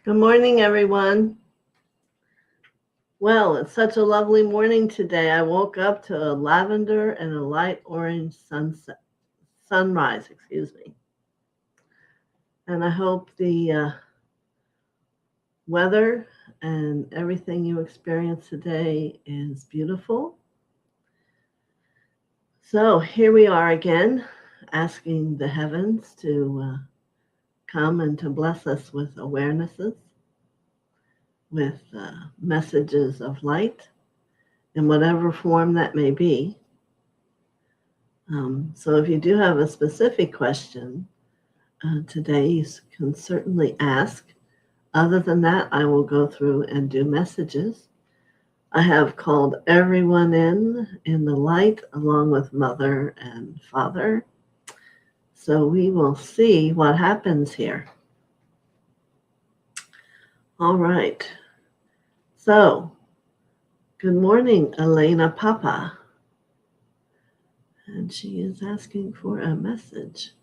Good morning, everyone. Well, it's such a lovely morning today. I woke up to a lavender and a light orange sunrise, And I hope the weather and everything you experience today is beautiful. So here we are again, asking the heavens to come and to bless us with awarenesses, with messages of light in whatever form that may be. So if you do have a specific question today, you can certainly ask. Other than that, I will go through and do messages. I have called everyone in the light, along with Mother and Father. So we will see what happens here. All right. So, good morning, Elena Papa. And she is asking for a message.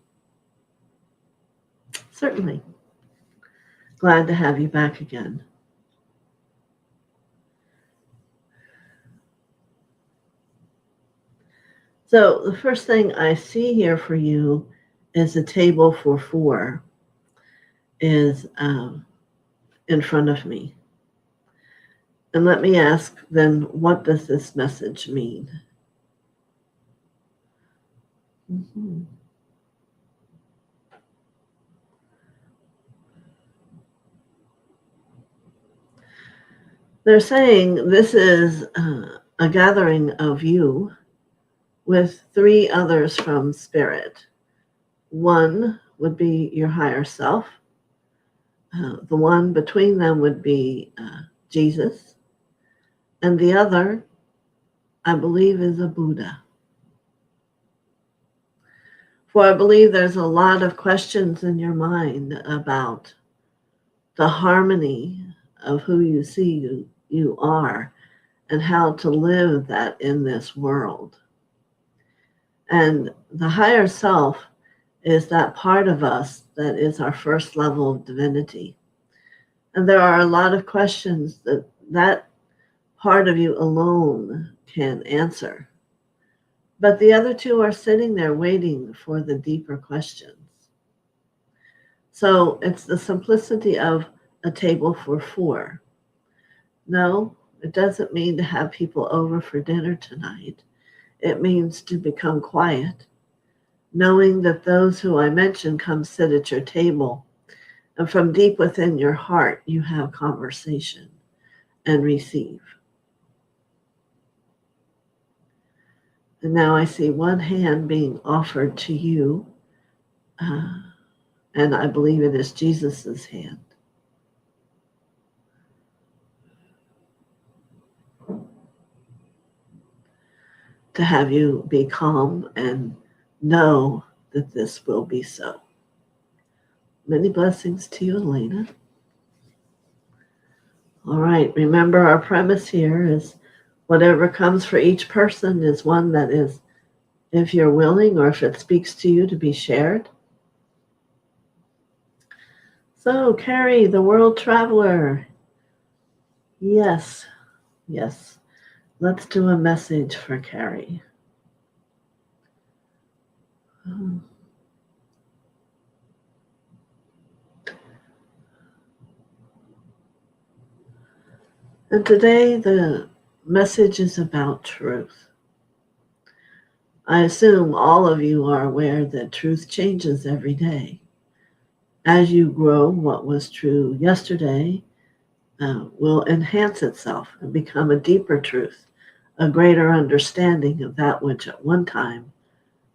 Certainly. Glad to have you back again. So the first thing I see here for you is a table for four is in front of me. And let me ask then, what does this message mean? Mm-hmm. They're saying this is a gathering of you with three others from Spirit. One would be your higher self. The one between them would be Jesus. And the other, I believe, is a Buddha. For I believe there's a lot of questions in your mind about the harmony of who you see you are and how to live that in this world. And the higher self is that part of us that is our first level of divinity. And there are a lot of questions that part of you alone can answer. But the other two are sitting there waiting for the deeper questions. So it's the simplicity of a table for four. No, it doesn't mean to have people over for dinner tonight. It means to become quiet, knowing that those who I mentioned come sit at your table, and from deep within your heart, you have conversation and receive. And now I see one hand being offered to you, and I believe it is Jesus's hand. To have you be calm and know that this will be so. Many blessings to you, Elena. All right, remember our premise here is whatever comes for each person is one that is, if you're willing or if it speaks to you, to be shared. So, Carrie, the world traveler. Yes. Let's do a message for Carrie. And today the message is about truth. I assume all of you are aware that truth changes every day. As you grow, what was true yesterday will enhance itself and become a deeper truth, a greater understanding of that which at one time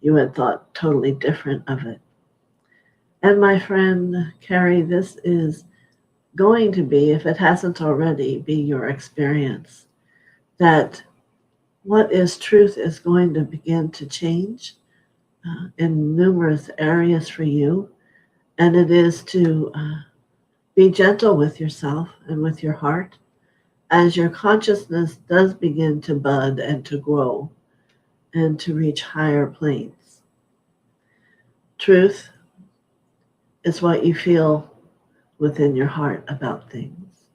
you had thought totally different of it. And my friend Carrie, this is going to be, if it hasn't already, be your experience that what is truth is going to begin to change in numerous areas for you. And it is to be gentle with yourself and with your heart as your consciousness does begin to bud and to grow and to reach higher planes. Truth is what you feel within your heart about things.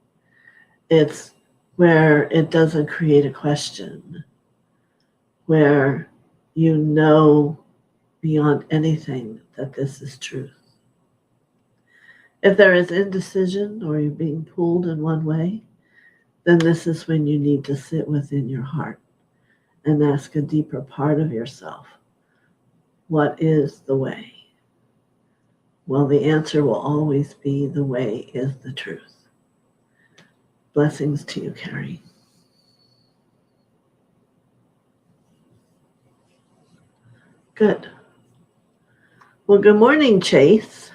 It's where it doesn't create a question, where you know beyond anything that this is truth. If there is indecision or you're being pulled in one way, then this is when you need to sit within your heart and ask a deeper part of yourself, what is the way? Well, the answer will always be the way is the truth. Blessings to you, Carrie. Good. Well, good morning, Chase.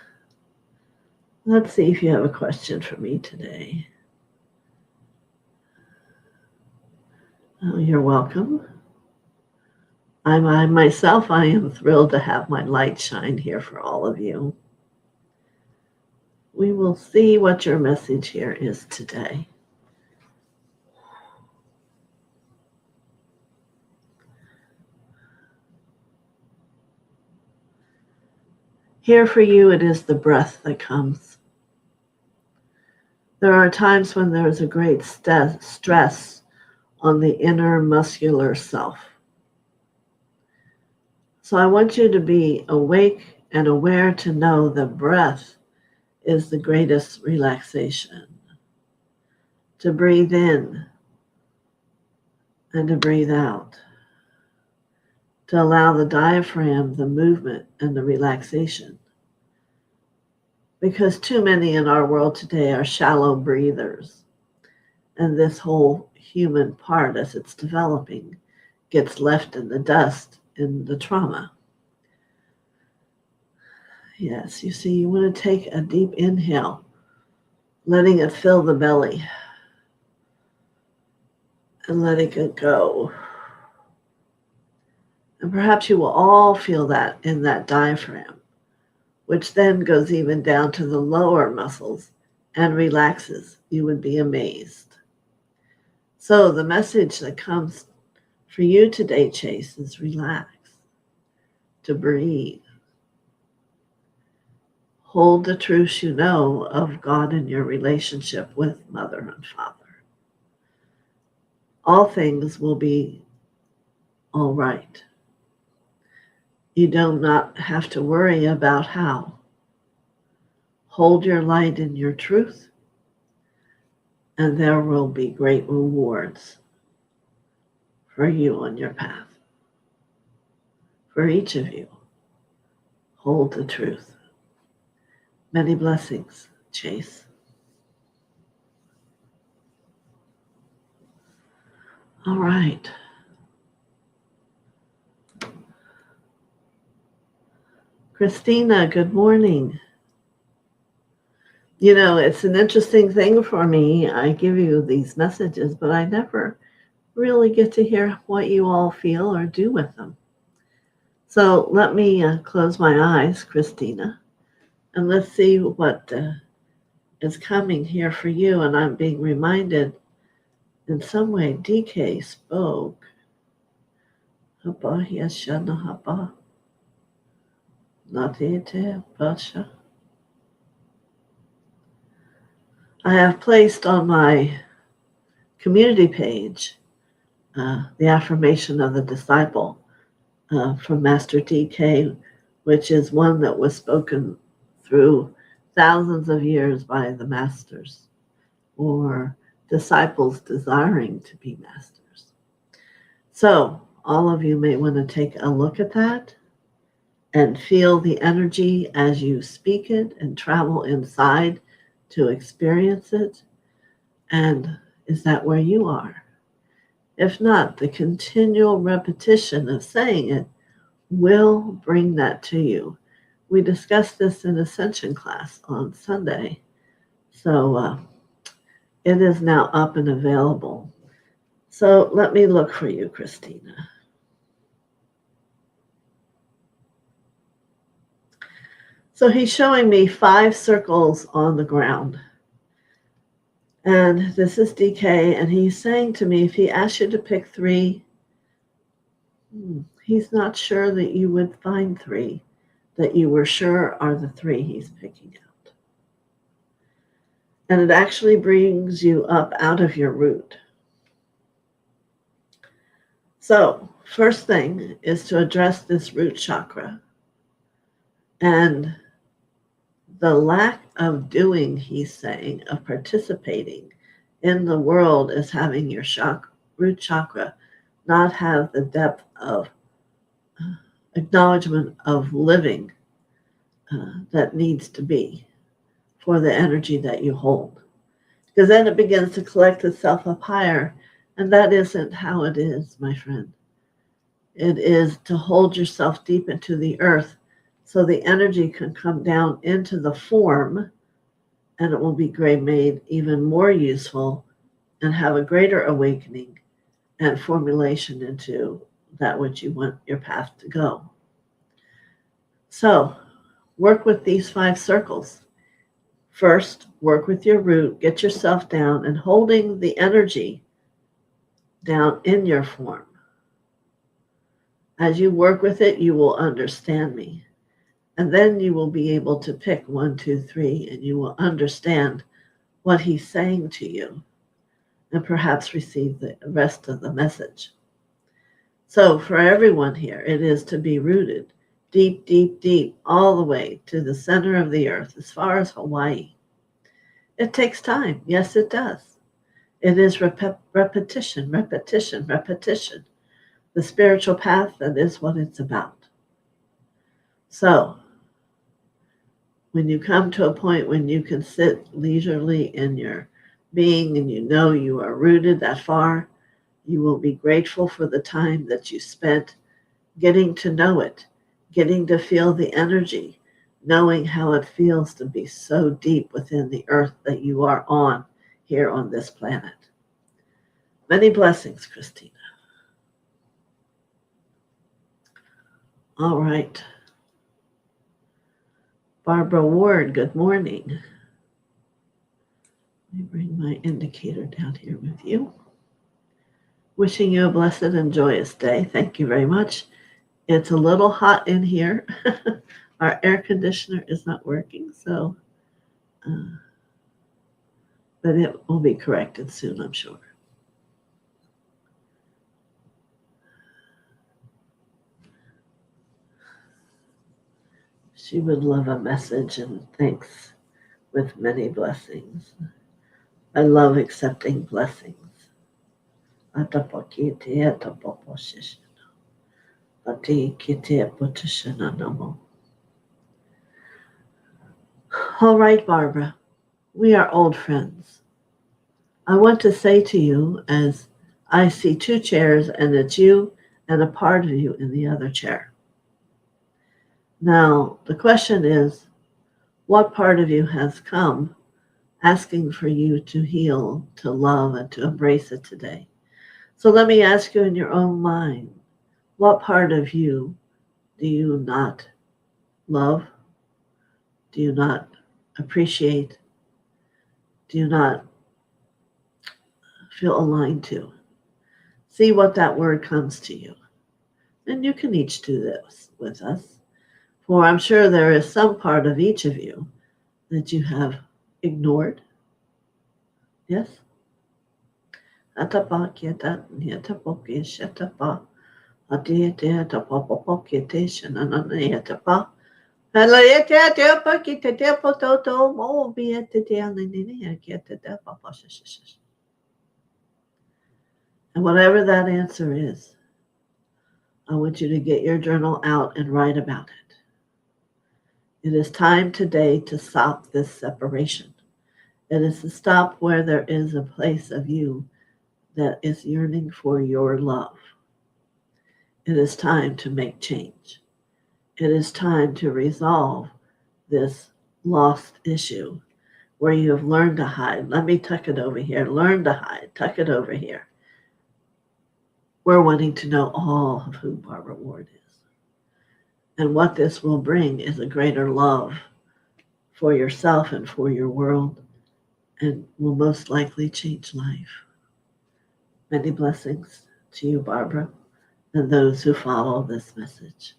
Let's see if you have a question for me today. Oh, you're welcome. I myself, I am thrilled to have my light shine here for all of you. We will see what your message here is today. Here for you, it is the breath that comes. There are times when there is a great stress on the inner muscular self. So I want you to be awake and aware to know that breath is the greatest relaxation. To breathe in and to breathe out. To allow the diaphragm, the movement, and the relaxation. Because too many in our world today are shallow breathers. And this whole human part, as it's developing, gets left in the dust in the trauma. Yes, you see, you want to take a deep inhale, letting it fill the belly, and letting it go. And perhaps you will all feel that in that diaphragm, which then goes even down to the lower muscles and relaxes. You would be amazed. So the message that comes for you today, Chase, is relax, to breathe. Hold the truths you know of God and your relationship with Mother and Father. All things will be all right. You do not have to worry about how. Hold your light in your truth, and there will be great rewards for you on your path. For each of you, hold the truth. Many blessings, Chase. All right. Christina, good morning. You know, it's an interesting thing for me. I give you these messages, but I never really get to hear what you all feel or do with them. So let me close my eyes, Christina, and let's see what is coming here for you. And I'm being reminded in some way, DK spoke. Haba yashana haba. Natite basha. I have placed on my community page the affirmation of the disciple from Master DK, which is one that was spoken through thousands of years by the masters or disciples desiring to be masters. So all of you may want to take a look at that and feel the energy as you speak it and travel inside to experience it. And is that where you are? If not, the continual repetition of saying it will bring that to you. We discussed this in Ascension class on Sunday. So it is now up and available. So let me look for you, Christina. So he's showing me 5 circles on the ground. And this is DK, and he's saying to me, if he asks you to pick 3, he's not sure that you would find 3, that you were sure are the 3 he's picking out. And it actually brings you up out of your root. So, first thing is to address this root chakra. And the lack of doing, he's saying, of participating in the world is having your root chakra not have the depth of acknowledgement of living that needs to be for the energy that you hold. Because then it begins to collect itself up higher, and that isn't how it is, my friend. It is to hold yourself deep into the earth so the energy can come down into the form, and it will be made even more useful and have a greater awakening and formulation into that which you want your path to go. So, work with these 5 circles. First, work with your root, get yourself down and holding the energy down in your form. As you work with it, you will understand me. And then you will be able to pick 1, 2, 3, and you will understand what he's saying to you and perhaps receive the rest of the message. So for everyone here, it is to be rooted deep, deep, deep, all the way to the center of the earth, as far as Hawaii. It takes time. Yes, it does. It is repetition, repetition, repetition. The spiritual path, that is what it's about. So, when you come to a point when you can sit leisurely in your being and you know you are rooted that far, you will be grateful for the time that you spent getting to know it, getting to feel the energy, knowing how it feels to be so deep within the earth that you are on here on this planet. Many blessings, Christina. All right. Barbara Ward, good morning. Let me bring my indicator down here with you. Wishing you a blessed and joyous day. Thank you very much. It's a little hot in here. Our air conditioner is not working, so, but it will be corrected soon, I'm sure. She would love a message and thanks with many blessings. I love accepting blessings. All right, Barbara, we are old friends. I want to say to you, as I see 2 chairs, and it's you and a part of you in the other chair. Now, the question is, what part of you has come asking for you to heal, to love, and to embrace it today? So let me ask you in your own mind, what part of you do you not love? Do you not appreciate? Do you not feel aligned to? See what that word comes to you. And you can each do this with us. For I'm sure there is some part of each of you that you have ignored. Yes? And whatever that answer is, I want you to get your journal out and write about it. It is time today to stop this separation. It is to stop where there is a place of you that is yearning for your love. It is time to make change. It is time to resolve this lost issue where you have learned to hide. Let me tuck it over here. Learn to hide. Tuck it over here. We're wanting to know all of who Barbara Ward is. And what this will bring is a greater love for yourself and for your world, and will most likely change life. Many blessings to you, Barbara, and those who follow this message.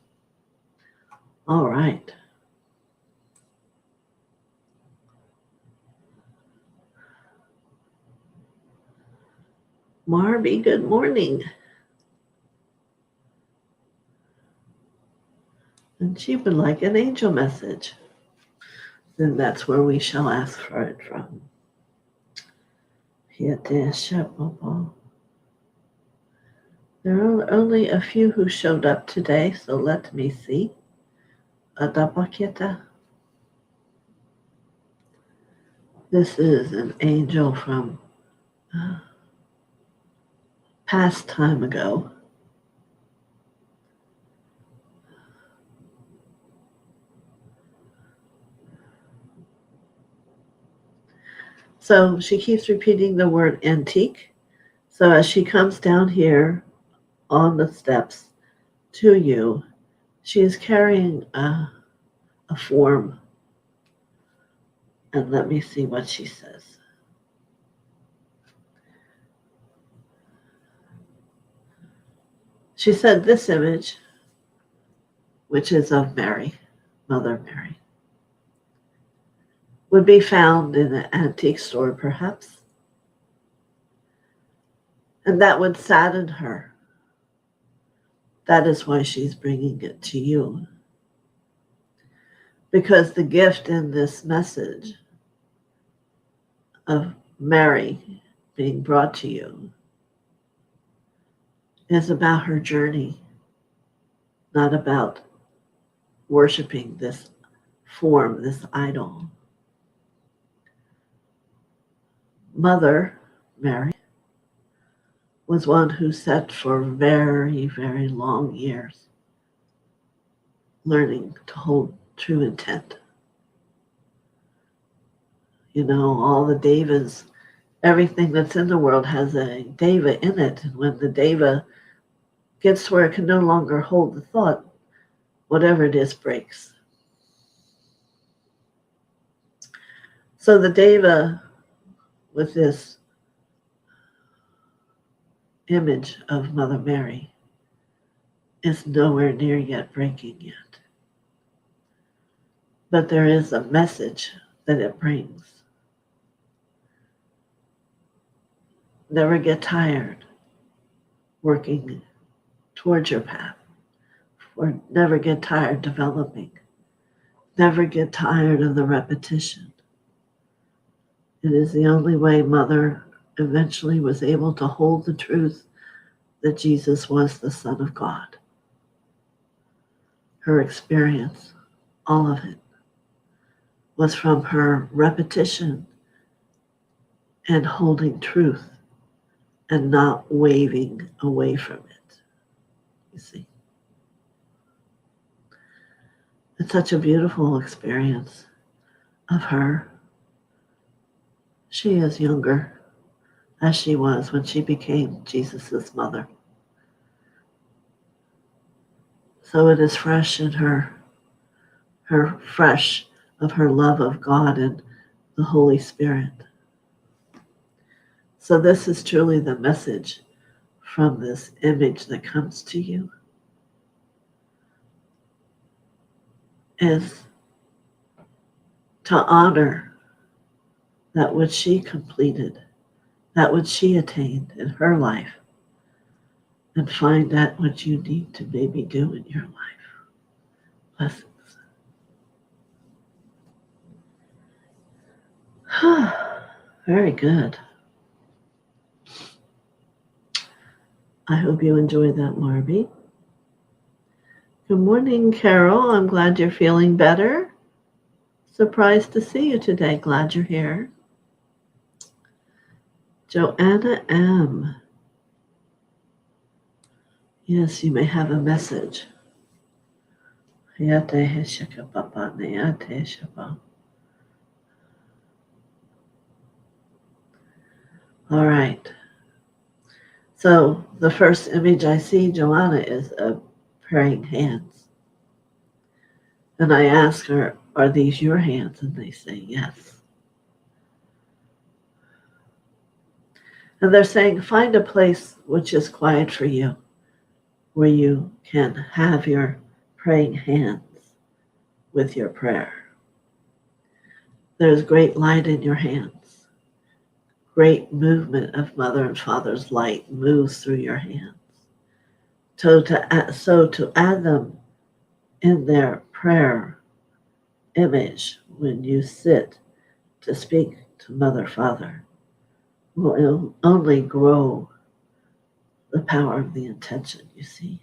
All right. Marby, good morning. And she would like an angel message. Then that's where we shall ask for it from. There are only a few who showed up today, so let me see. Adapaketa. This is an angel from past time ago. So she keeps repeating the word antique. So as she comes down here on the steps to you, she is carrying a form. And let me see what she says. She said this image, which is of Mary, Mother Mary, would be found in an antique store perhaps. And that would sadden her. That is why she's bringing it to you. Because the gift in this message of Mary being brought to you is about her journey, not about worshiping this form, this idol. Mother Mary was one who sat for very, very long years learning to hold true intent. You know, all the devas, everything that's in the world has a deva in it. And when the deva gets to where it can no longer hold the thought, whatever it is breaks. So the deva with this image of Mother Mary is nowhere near yet breaking yet. But there is a message that it brings. Never get tired working towards your path, or never get tired developing. Never get tired of the repetition. It is the only way Mother eventually was able to hold the truth that Jesus was the Son of God. Her experience, all of it, was from her repetition and holding truth and not waving away from it. You see? It's such a beautiful experience of her. She is younger as she was when she became Jesus' mother. So it is fresh in her fresh of her love of God and the Holy Spirit. So this is truly the message from this image that comes to you, is to honor that which she completed, that which she attained in her life, and find out what you need to maybe do in your life. Blessings. Very good. I hope you enjoyed that, Marby. Good morning, Carol. I'm glad you're feeling better. Surprised to see you today. Glad you're here. Joanna M. Yes, you may have a message. All right. So the first image I see, Joanna, is of praying hands. And I ask her, are these your hands? And they say yes. And they're saying, find a place which is quiet for you, where you can have your praying hands with your prayer. There's great light in your hands, great movement of Mother and Father's light moves through your hands. So to add them in their prayer image when you sit to speak to Mother, Father, will only grow the power of the intention, you see.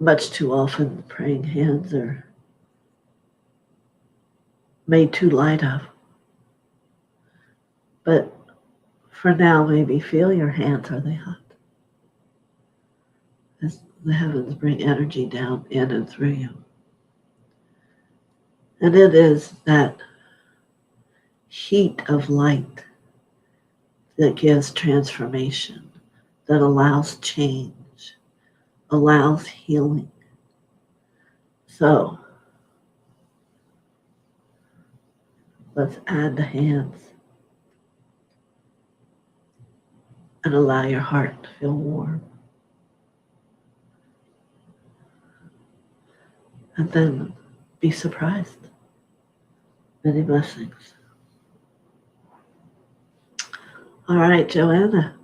Much too often, praying hands are made too light of. But for now, maybe feel your hands. Are they hot? As the heavens bring energy down in and through you. And it is that heat of light that gives transformation, that allows change, allows healing. So let's add the hands and allow your heart to feel warm. And then be surprised. Many blessings. All right, Joanna.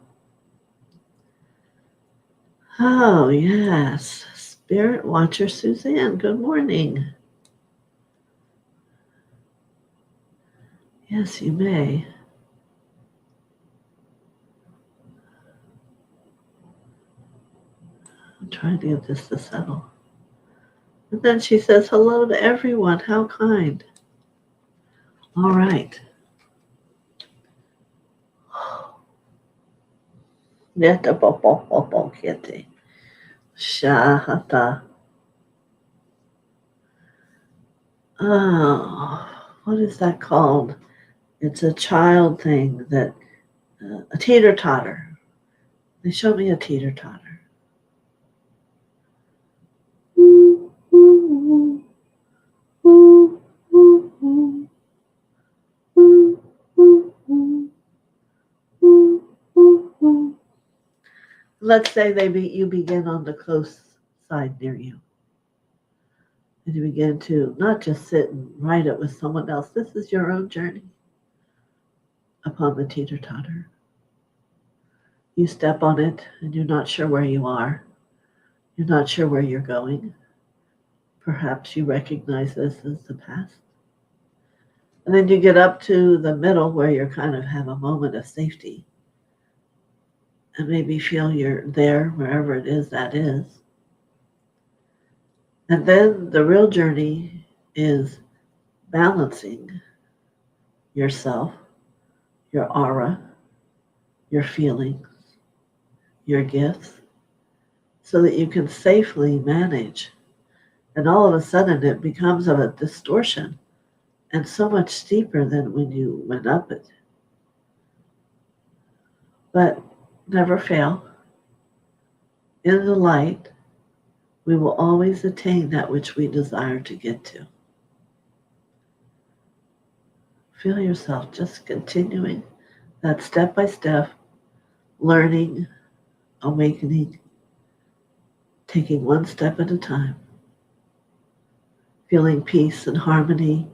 Oh, yes. Spirit Watcher Suzanne, good morning. Yes, you may. I'm trying to get this to settle. And then she says, hello to everyone. How kind. All right. Neta popo kitty. Shahata. Oh, what is that called? It's a child thing that, a teeter-totter. They showed me a teeter-totter. Let's say you begin on the close side near you. And you begin to not just sit and write it with someone else. This is your own journey upon the teeter-totter. You step on it and you're not sure where you are. You're not sure where you're going. Perhaps you recognize this as the past. And then you get up to the middle where you kind of have a moment of safety. And maybe feel you're there wherever it is that is. And then the real journey is balancing yourself, your aura, your feelings, your gifts, so that you can safely manage. And all of a sudden it becomes of a distortion and so much steeper than when you went up it. But never fail. In the light, we will always attain that which we desire to get to. Feel yourself just continuing that step by step, learning, awakening, taking one step at a time, feeling peace and harmony,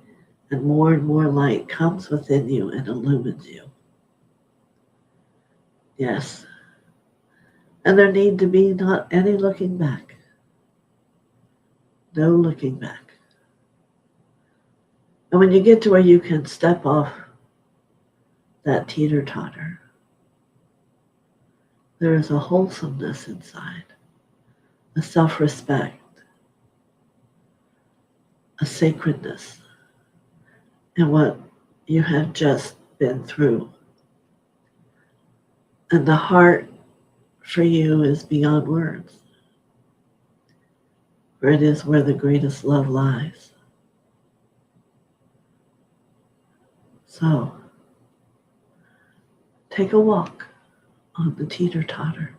and more light comes within you and illumines you. Yes. And there need to be not any looking back. No looking back. And when you get to where you can step off that teeter-totter, there is a wholesomeness inside, a self-respect, a sacredness in what you have just been through. And the heart for you is beyond words, for it is where the greatest love lies. So, take a walk on the teeter-totter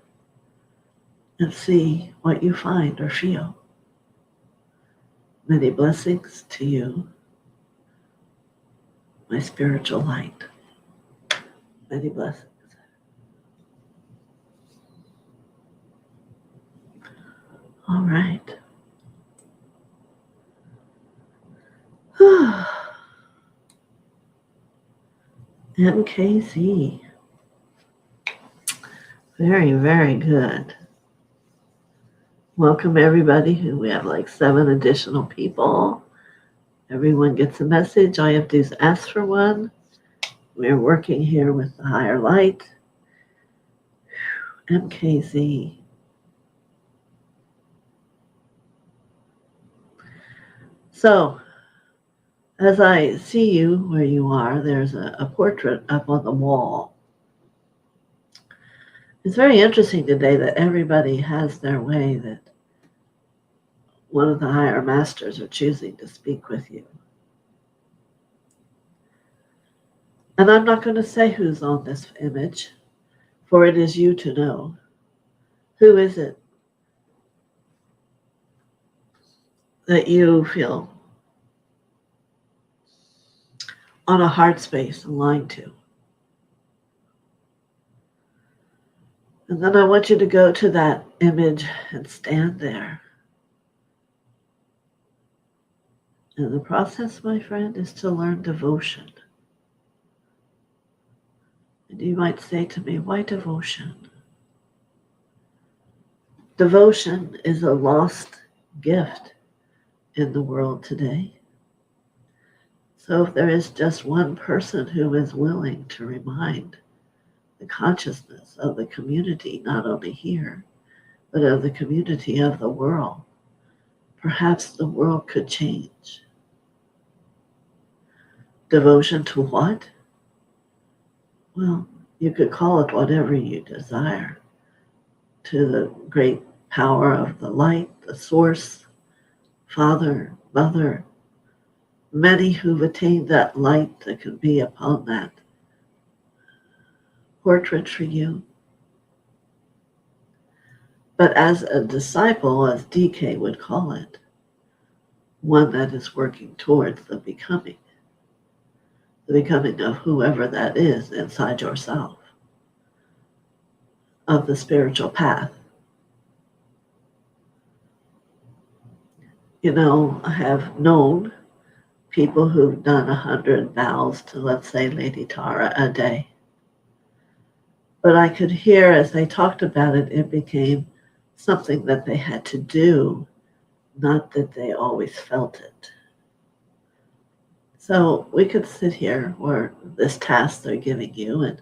and see what you find or feel. Many blessings to you, my spiritual light. Many blessings. All right. MKZ. Very, very good. Welcome everybody. We have like 7 additional people. Everyone gets a message. All you have to do is ask for one. We're working here with the higher light. MKZ. So, as I see you where you are, there's a portrait up on the wall. It's very interesting today that everybody has their way that one of the higher masters are choosing to speak with you. And I'm not going to say who's on this image, for it is you to know. Who is it that you feel on a heart space aligned to? And then I want you to go to that image and stand there. And the process, my friend, is to learn devotion. And you might say to me, why devotion? Devotion is a lost gift in the world today. So if there is just one person who is willing to remind the consciousness of the community, not only here, but of the community of the world, perhaps the world could change. Devotion to what? Well, you could call it whatever you desire. To the great power of the light, the source, Father, Mother, many who've attained that light that could be upon that portrait for you. But as a disciple, as DK would call it, one that is working towards the becoming of whoever that is inside yourself, of the spiritual path. You know, I have known people who've done 100 vows to, let's say, Lady Tara a day. But I could hear as they talked about it, it became something that they had to do, not that they always felt it. So we could sit here or this task they're giving you, and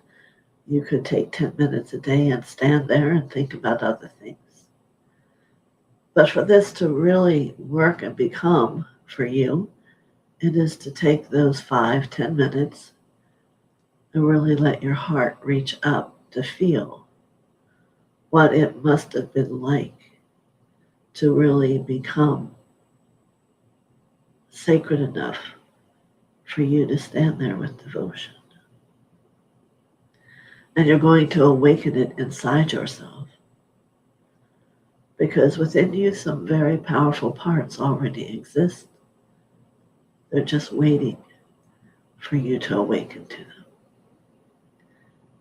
you could take 10 minutes a day and stand there and think about other things. But for this to really work and become for you, it is to take those 5-10 minutes and really let your heart reach up to feel what it must have been like to really become sacred enough for you to stand there with devotion. And you're going to awaken it inside yourself, because within you some very powerful parts already exist. They're just waiting for you to awaken to them.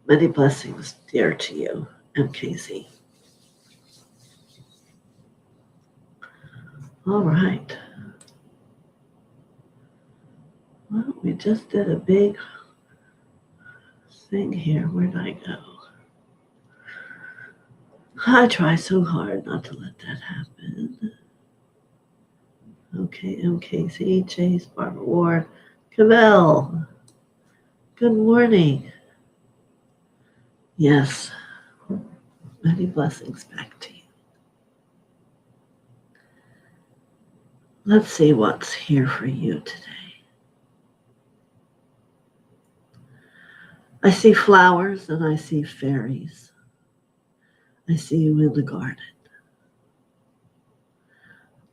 Many blessings, dear to you, MKZ. All right. Well, we just did a big thing here. Where did I go? I try so hard not to let that happen. Okay, MKZ, Chase, Barbara Ward, Cavell. Good morning. Yes, many blessings back to you. Let's see what's here for you today. I see flowers and I see fairies. I see you in the garden.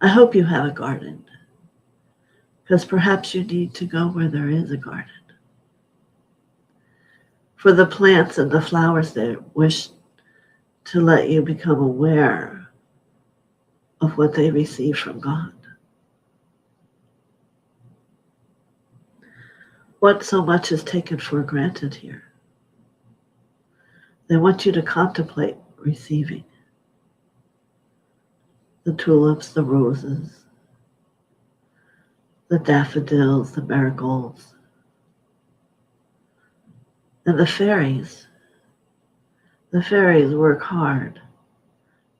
I hope you have a garden, because perhaps you need to go where there is a garden. For the plants and the flowers that wish to let you become aware of what they receive from God. What so much is taken for granted here? They want you to contemplate receiving the tulips, the roses, the daffodils, the marigolds, And the fairies work hard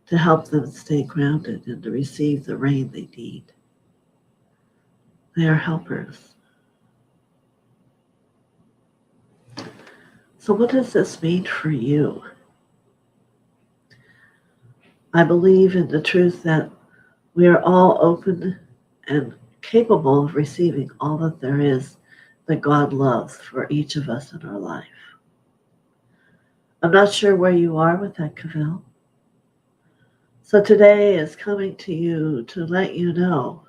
to help them stay grounded and to receive the rain they need. They are helpers. So what does this mean for you? I believe in the truth that we are all open and capable of receiving all that there is that God loves for each of us in our life. I'm not sure where you are with that, Cavell. So today is coming to you to let you know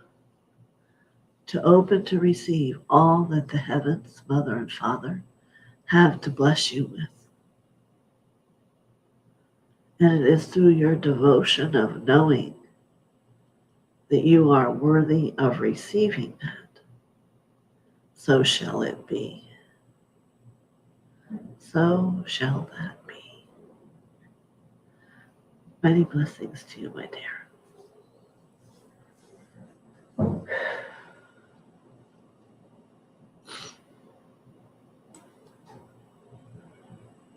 to open to receive all that the heavens, Mother and Father, have to bless you with. And it is through your devotion of knowing that you are worthy of receiving that. So shall it be. So shall that be. Many blessings to you, my dear.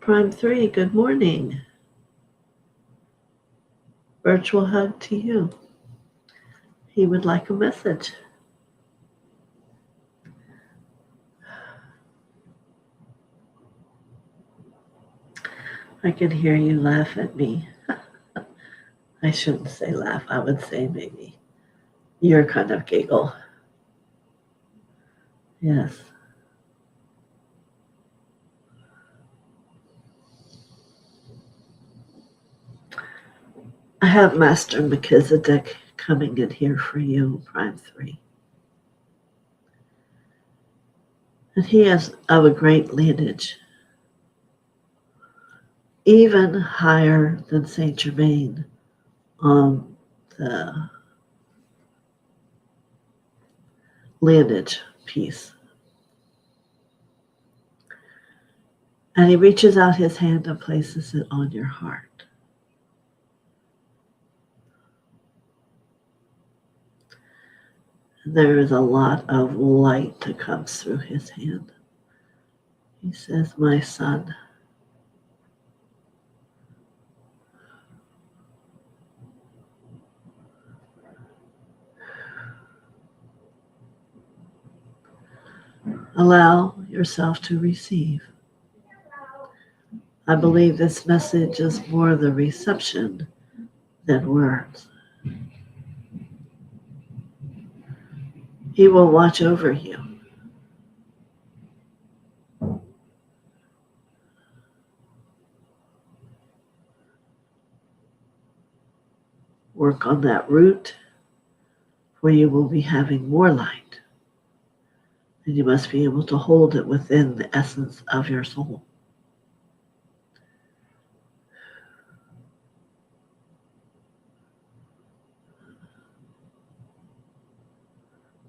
Prime 3, good morning. Virtual hug to you. He would like a message. I can hear you laugh at me. I shouldn't say laugh. I would say maybe you're kind of giggle. Yes. I have Master Melchizedek coming in here for you, Prime 3. And he is of a great lineage, even higher than Saint Germain on the lineage piece. And he reaches out his hand and places it on your heart. There is a lot of light that comes through his hand. He says, my son, allow yourself to receive. I believe this message is more the reception than words. He will watch over you. Work on that root where you will be having more light. And you must be able to hold it within the essence of your soul.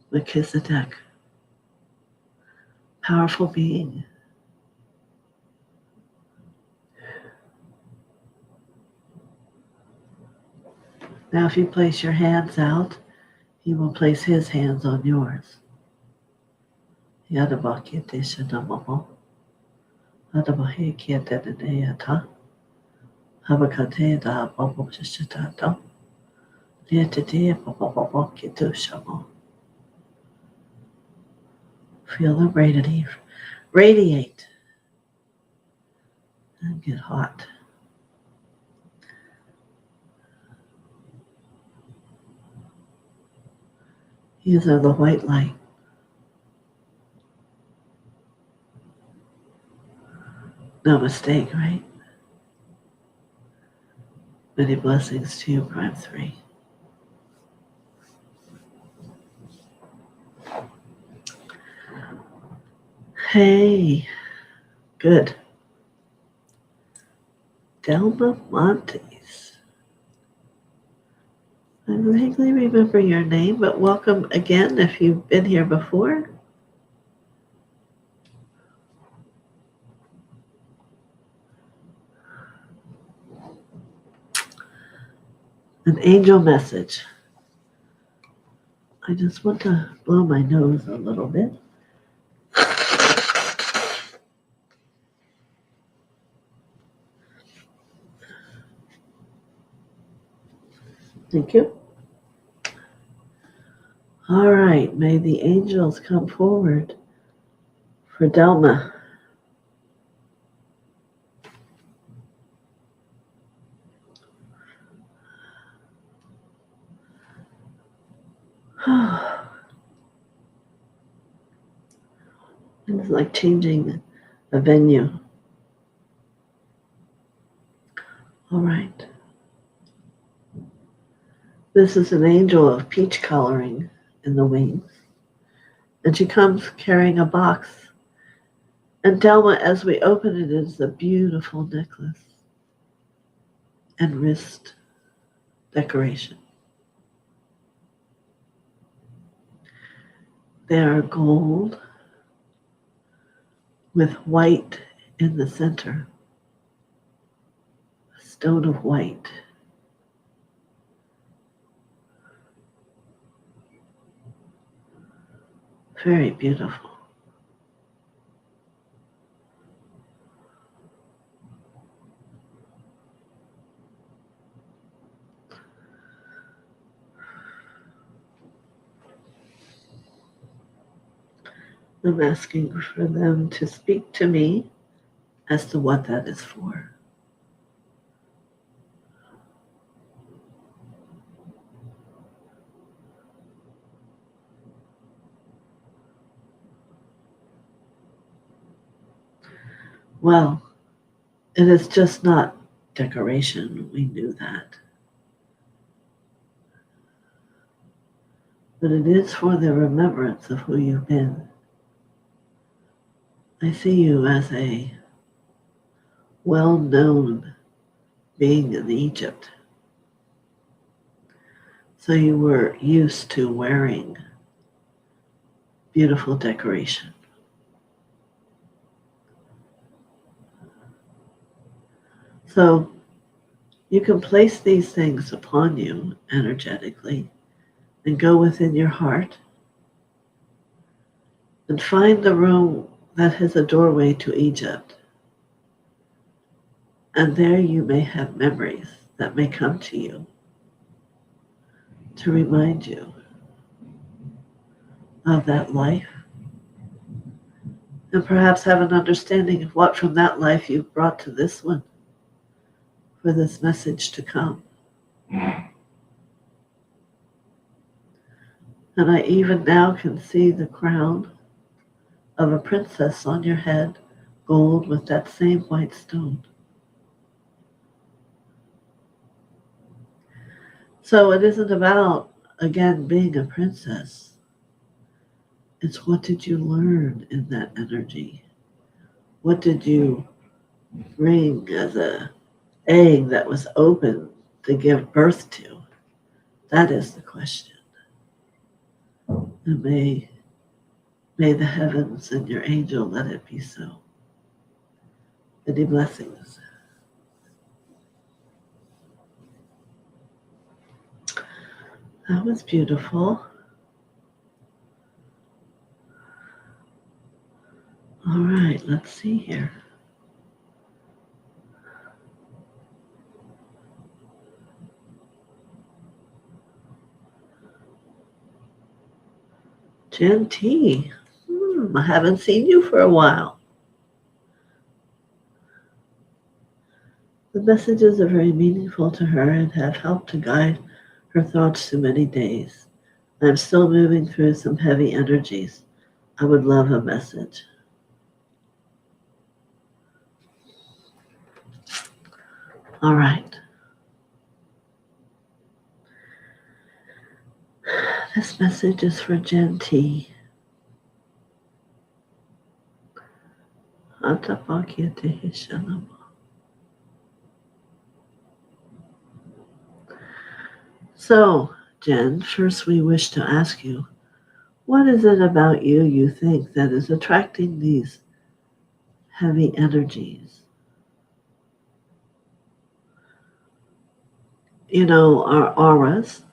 Melchizedek, powerful being. Now if you place your hands out, he will place his hands on yours. Yadabakite Shanamamo, Adabahe Kietaneata, Habakate da Bobo Shishitato, Lietide Bobo Kitu Shamo. Feel them radiate and get hot. These are the white light. No mistake, right? Many blessings to you, Prime 3. Hey, good. Delma Montes. I vaguely remember your name, but welcome again if you've been here before. An angel message. I just want to blow my nose a little bit. Thank you. All right, may the angels come forward for Delma. It's like changing a venue. All right. This is an angel of peach coloring in the wings. And she comes carrying a box. And Delma, as we open it, is a beautiful necklace and wrist decoration. They are gold with white in the center, a stone of white. Very beautiful. I'm asking for them to speak to me as to what that is for. Well, it is just not decoration. We knew that. But it is for the remembrance of who you've been. I see you as a well-known being in Egypt. So you were used to wearing beautiful decoration. So you can place these things upon you energetically and go within your heart and find the room that has a doorway to Egypt. And there you may have memories that may come to you to remind you of that life and perhaps have an understanding of what from that life you've brought to this one for this message to come. And I even now can see the crown of a princess on your head, gold with that same white stone. So it isn't about, again, being a princess. It's what did you learn in that energy? What did you bring as a egg that was open to give birth to? That is the question. And may the heavens and your angel let it be so. Many blessings. That was beautiful. All right, let's see here. Jen T. I haven't seen you for a while. The messages are very meaningful to her and have helped to guide her thoughts through many days. I'm still moving through some heavy energies. I would love a message. All right. This message is for Jen T. So, Jen, first we wish to ask you, what is it about you think that is attracting these heavy energies? You know, our auras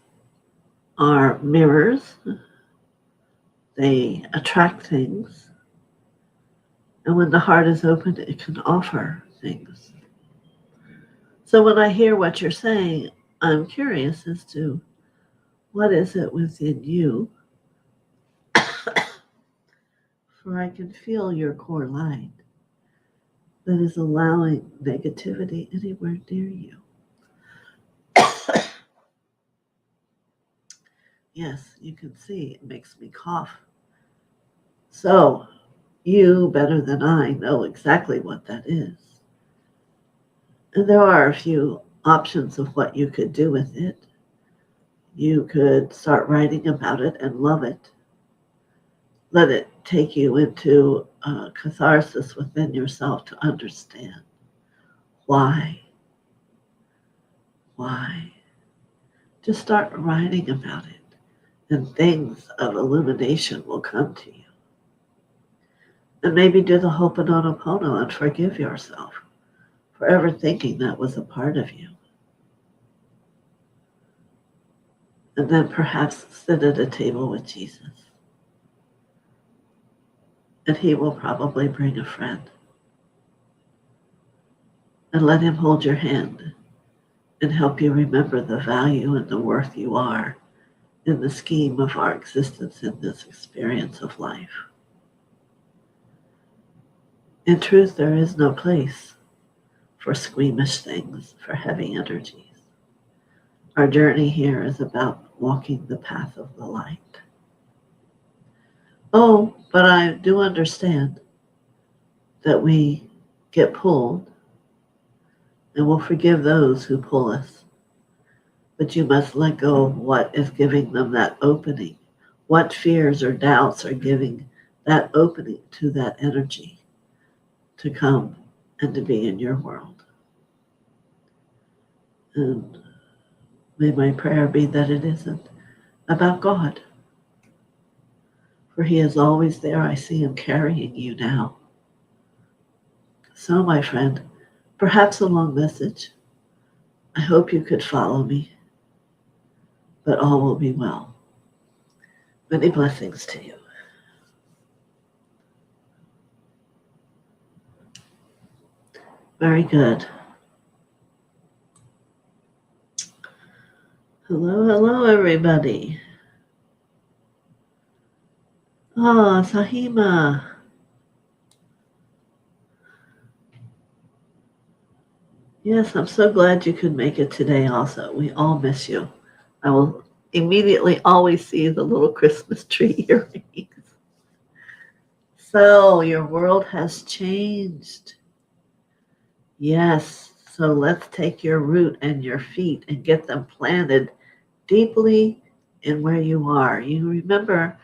are mirrors. They attract things. And when the heart is open, it can offer things. So when I hear what you're saying, I'm curious as to what is it within you, for I can feel your core light that is allowing negativity anywhere near you. Yes, you can see it makes me cough. So, you, better than I, know exactly what that is. And there are a few options of what you could do with it. You could start writing about it and love it. Let it take you into a catharsis within yourself to understand why. Why? Just start writing about it, and things of illumination will come to you. And maybe do the Ho'oponopono and forgive yourself for ever thinking that was a part of you. And then perhaps sit at a table with Jesus. And he will probably bring a friend. And let him hold your hand and help you remember the value and the worth you are in the scheme of our existence in this experience of life. In truth, there is no place for squeamish things, for heavy energies. Our journey here is about walking the path of the light. Oh, but I do understand that we get pulled, and we'll forgive those who pull us. But you must let go of what is giving them that opening. What fears or doubts are giving that opening to that energy to come and to be in your world. And may my prayer be that it isn't about God. For he is always there. I see him carrying you now. So, my friend, perhaps a long message. I hope you could follow me, but all will be well. Many blessings to you. Very good. Hello, hello, everybody. Ah, Sahima. Yes, I'm so glad you could make it today also. We all miss you. I will immediately always see the little Christmas tree earrings. So, your world has changed. Yes, so let's take your root and your feet and get them planted deeply in where you are. You remember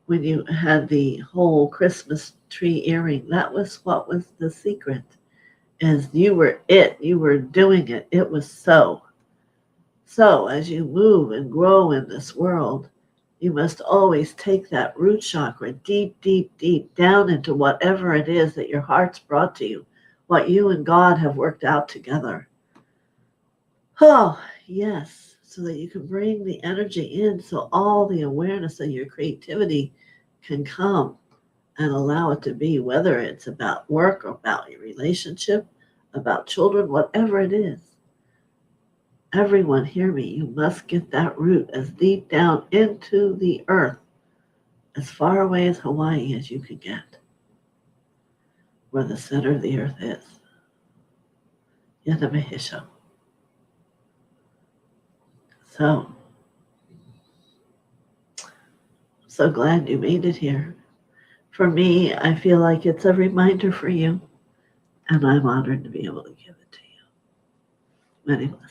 when you had the whole Christmas tree earring, that was what was the secret. As you were it, you were doing it. It was so. So as you move and grow in this world, you must always take that root chakra deep, deep, deep down into whatever it is that your heart's brought to you, what you and God have worked out together. Oh, yes, so that you can bring the energy in so all the awareness of your creativity can come and allow it to be, whether it's about work or about your relationship, about children, whatever it is. Everyone, hear me. You must get that root as deep down into the earth, as far away as Hawaii as you can get, where the center of the earth is. Yanamehisho. So, I'm so glad you made it here. For me, I feel like it's a reminder for you, and I'm honored to be able to give it to you. Many blessings.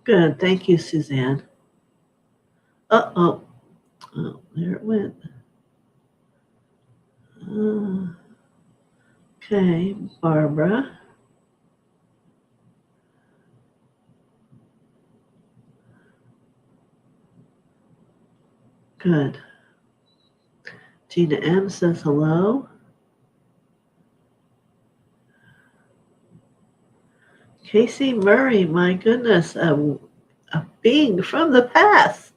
Good. Thank you, Suzanne. Uh-oh. Oh, there it went. Okay, Barbara. Good. Gina M says hello. Casey Murray, my goodness, a being from the past.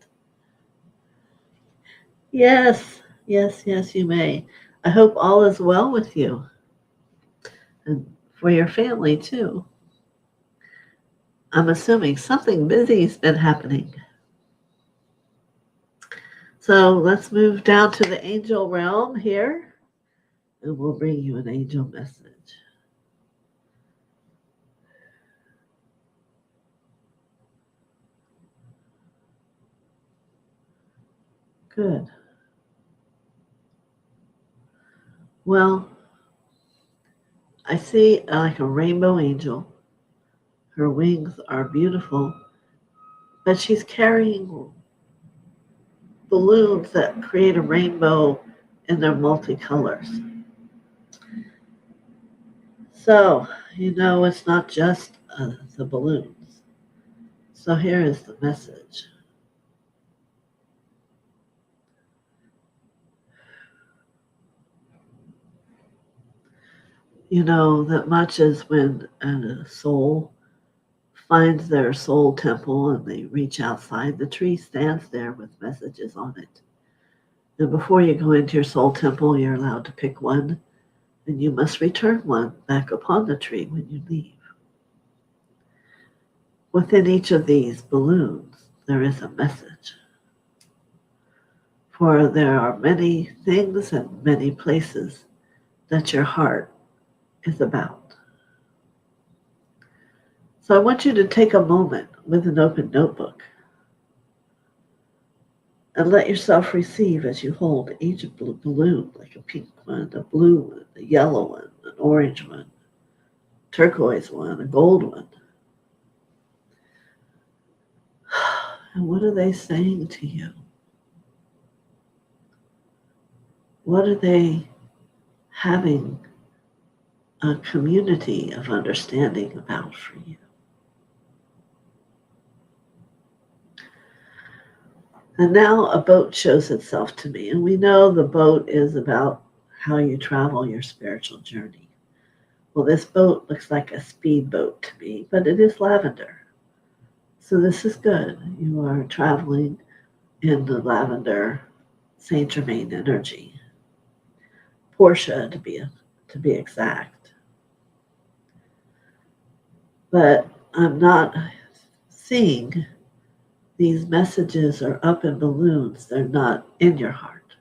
Yes, yes, you may. I hope all is well with you and for your family too. I'm assuming something busy's been happening. So let's move down to the angel realm here, and we'll bring you an angel message. Good. Well, I see like a rainbow angel. Her wings are beautiful, but she's carrying balloons that create a rainbow in their multicolors. So, it's not just the balloons. So here is the message. You know that much as when a soul finds their soul temple and they reach outside, the tree stands there with messages on it. And before you go into your soul temple, you're allowed to pick one, and you must return one back upon the tree when you leave. Within each of these balloons, there is a message. For there are many things and many places that your heart is about. So I want you to take a moment with an open notebook and let yourself receive as you hold each balloon, like a pink one, a blue one, a yellow one, an orange one, turquoise one, a gold one. And what are they saying to you? What are they having a community of understanding about for you? And now a boat shows itself to me, and we know the boat is about how you travel your spiritual journey. Well, this boat looks like a speedboat to me, but it is lavender. So this is good. You are traveling in the lavender Saint Germain energy. Portia to be exact. But I'm not seeing these messages are up in balloons. They're not in your heart.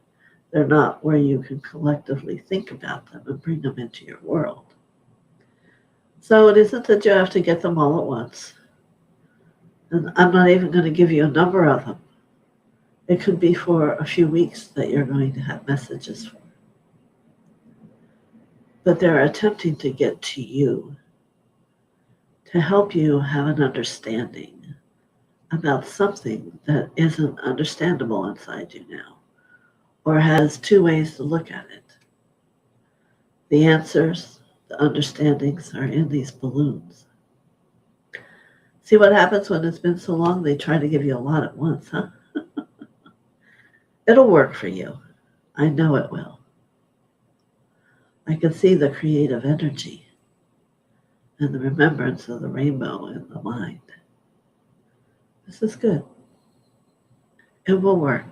They're not where you can collectively think about them and bring them into your world. So it isn't that you have to get them all at once. And I'm not even going to give you a number of them. It could be for a few weeks that you're going to have messages for. But they're attempting to get to you to help you have an understanding about something that isn't understandable inside you now, or has two ways to look at it. The answers, the understandings are in these balloons. See what happens when it's been so long? They try to give you a lot at once, huh? It'll work for you. I know it will. I can see the creative energy and the remembrance of the rainbow in the mind. This is good. It will work.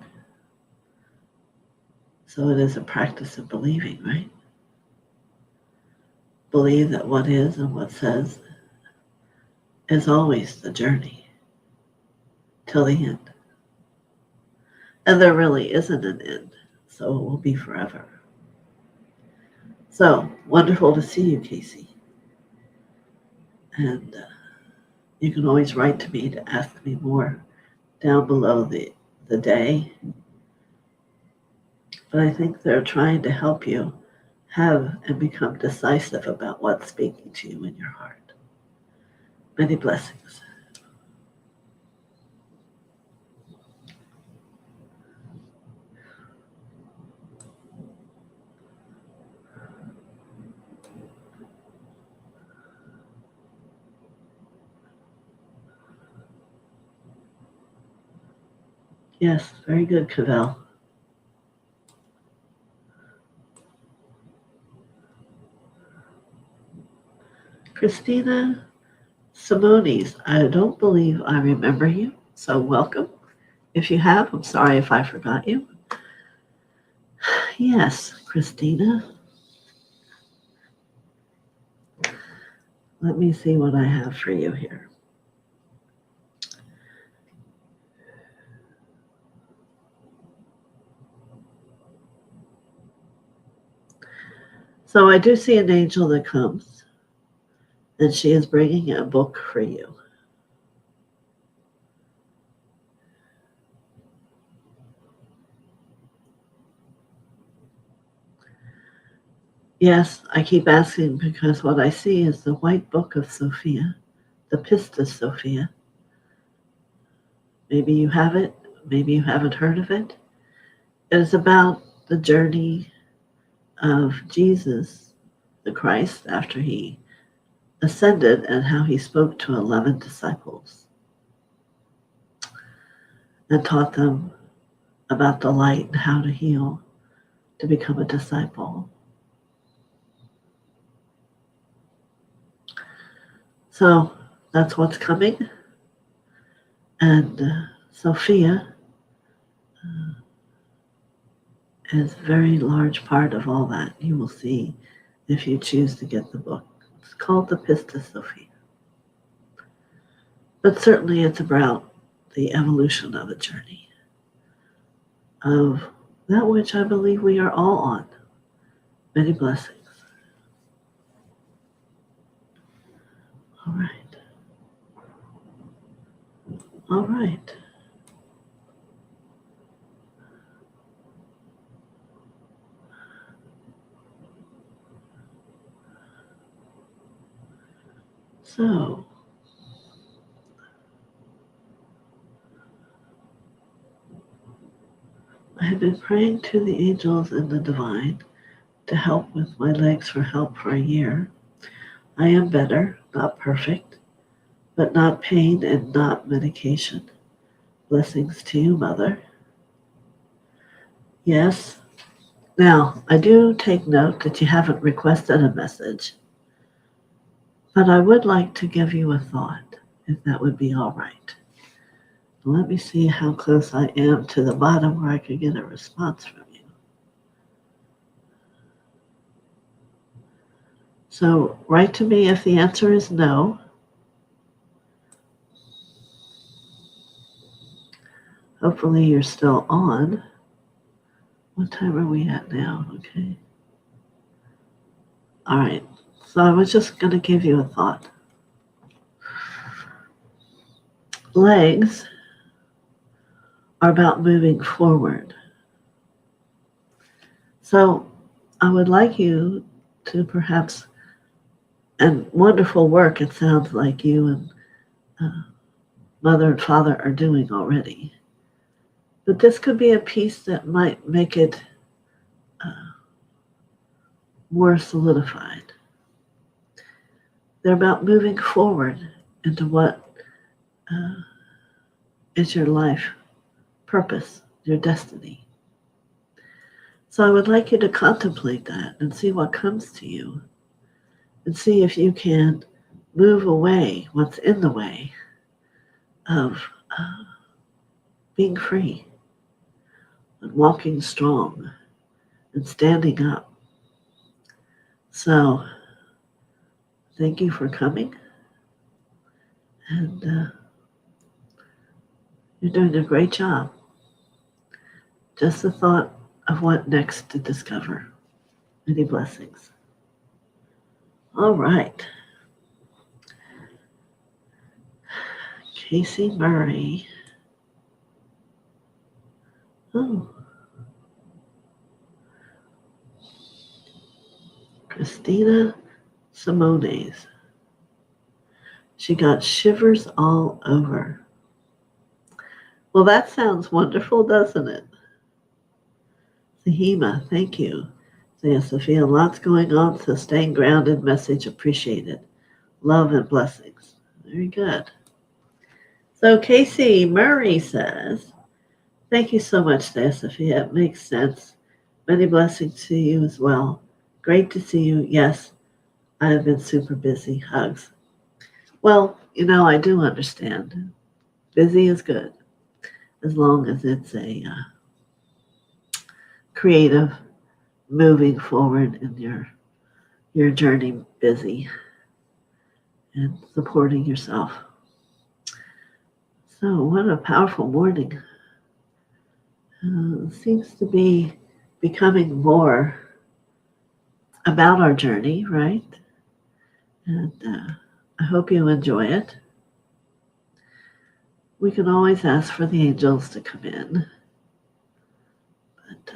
So it is a practice of believing, right? Believe that what is and what says is always the journey till the end. And there really isn't an end, so it will be forever. So wonderful to see you, Casey. And you can always write to me to ask me more down below the day. But I think they're trying to help you have and become decisive about what's speaking to you in your heart. Many blessings. Yes, very good, Cavell. Christina Simones, I don't believe I remember you, so welcome. If you have, I'm sorry if I forgot you. Yes, Christina. Let me see what I have for you here. So I do see an angel that comes, and she is bringing a book for you. Yes, I keep asking because what I see is the white book of Sophia, the Pistis Sophia. Maybe you have it, maybe you haven't heard of it. It is about the journey of Jesus, the Christ, after he ascended and how he spoke to 11 disciples and taught them about the light and how to heal, to become a disciple. So that's what's coming. And Sophia is a very large part of all that. You will see if you choose to get the book. It's called the Pistis Sophia. But certainly it's about the evolution of a journey of that which I believe we are all on. Many blessings. All right. All right. So, I have been praying to the angels and the divine to help with my legs for help for a year. I am better, not perfect, but not pain and not medication. Blessings to you, Mother. Yes. Now, I do take note that you haven't requested a message, but I would like to give you a thought, if that would be all right. Let me see how close I am to the bottom where I could get a response from you. So write to me if the answer is no. Hopefully you're still on. What time are we at now? Okay. All right. So I was just going to give you a thought. Legs are about moving forward. So I would like you to perhaps, and wonderful work it sounds like you and Mother and Father are doing already. But this could be a piece that might make it more solidified. They're about moving forward into what is your life purpose, your destiny. So I would like you to contemplate that and see what comes to you and see if you can move away what's in the way of being free and walking strong and standing up. So thank you for coming, and you're doing a great job. Just the thought of what next to discover. Many blessings. All right. Casey Murray. Oh. Christina Simones. She got shivers all over. Well, that sounds wonderful, doesn't it? Sahima, thank you. TheoSophia, lots going on, so staying grounded, message appreciated. Love and blessings. Very good. So Casey Murray says, Thank you so much, TheoSophia. It makes sense. Many blessings to you as well. Great to see you. Yes, I have been super busy. Hugs. Well, I do understand. Busy is good as long as it's a creative, moving forward in your journey, busy and supporting yourself. So, what a powerful morning. Seems to be becoming more about our journey, right? And I hope you enjoy it. We can always ask for the angels to come in. But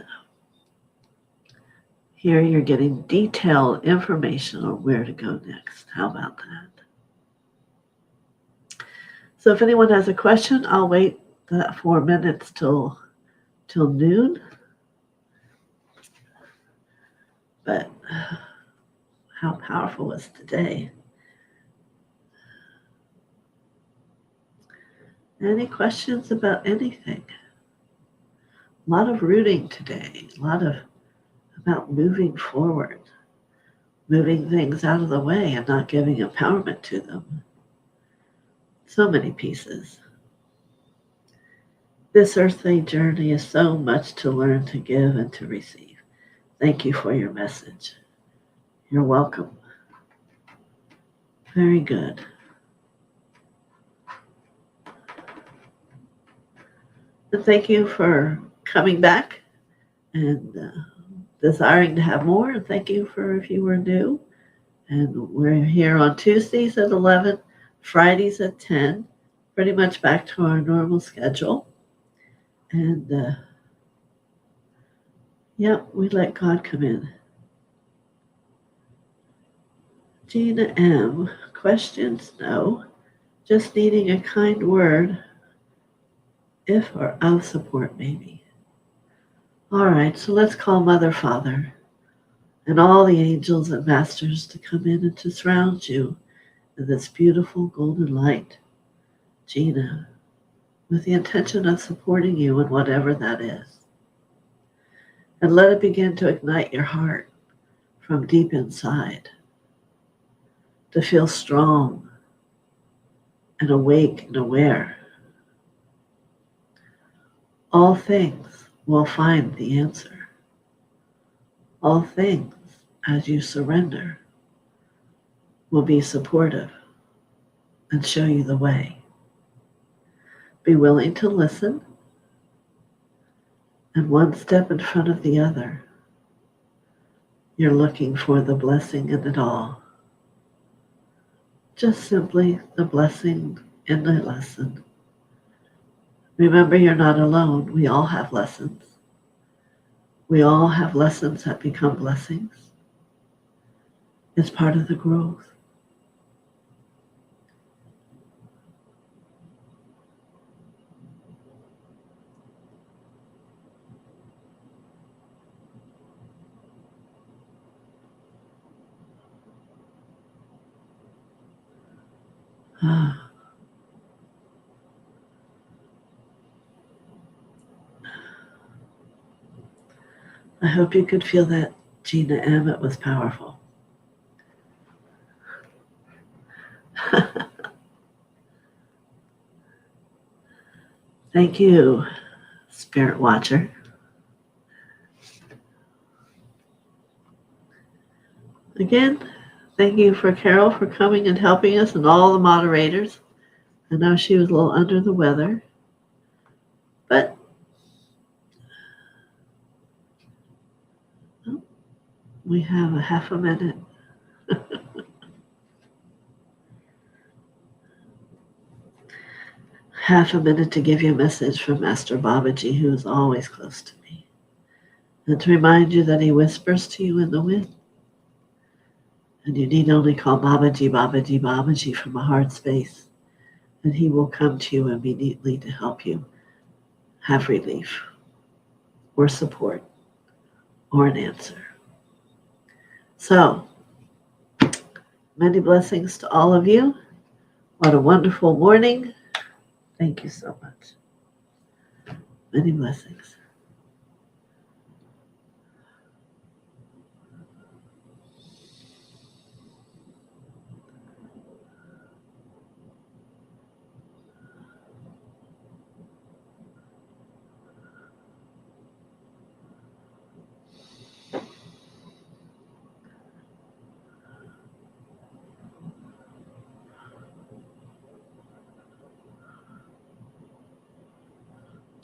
here you're getting detailed information on where to go next. How about that? So if anyone has a question, I'll wait 4 minutes till noon. But how powerful was today? Any questions about anything? A lot of rooting today. A lot about moving forward, moving things out of the way and not giving empowerment to them. So many pieces. This earthly journey is so much to learn, to give, and to receive. Thank you for your message. You're welcome. Very good. And thank you for coming back and desiring to have more. And thank you for if you were new. And we're here on Tuesdays at 11, Fridays at 10, pretty much back to our normal schedule. And we let God come in. Gina M. Questions? No. Just needing a kind word, if or of support, maybe. All right, so let's call Mother, Father, and all the angels and masters to come in and to surround you in this beautiful golden light, Gina, with the intention of supporting you in whatever that is. And let it begin to ignite your heart from deep inside, to feel strong and awake and aware. All things will find the answer. All things, as you surrender, will be supportive and show you the way. Be willing to listen, and one step in front of the other, you're looking for the blessing in it all. Just simply the blessing in the lesson. Remember, you're not alone. We all have lessons. We all have lessons that become blessings. It's part of the growth. I hope you could feel that, Gina M. It was powerful. Thank you, Spirit Watcher. Again, thank you for Carol for coming and helping us and all the moderators. I know she was a little under the weather, but we have a half a minute. Half a minute to give you a message from Master Babaji, who is always close to me, and to remind you that he whispers to you in the wind. And you need only call Babaji, Babaji, Babaji from a heart space, and he will come to you immediately to help you have relief or support or an answer. So, many blessings to all of you. What a wonderful morning. Thank you so much. Many blessings.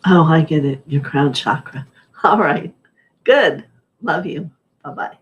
Oh, I get it. Your crown chakra. All right. Good. Love you. Bye-bye.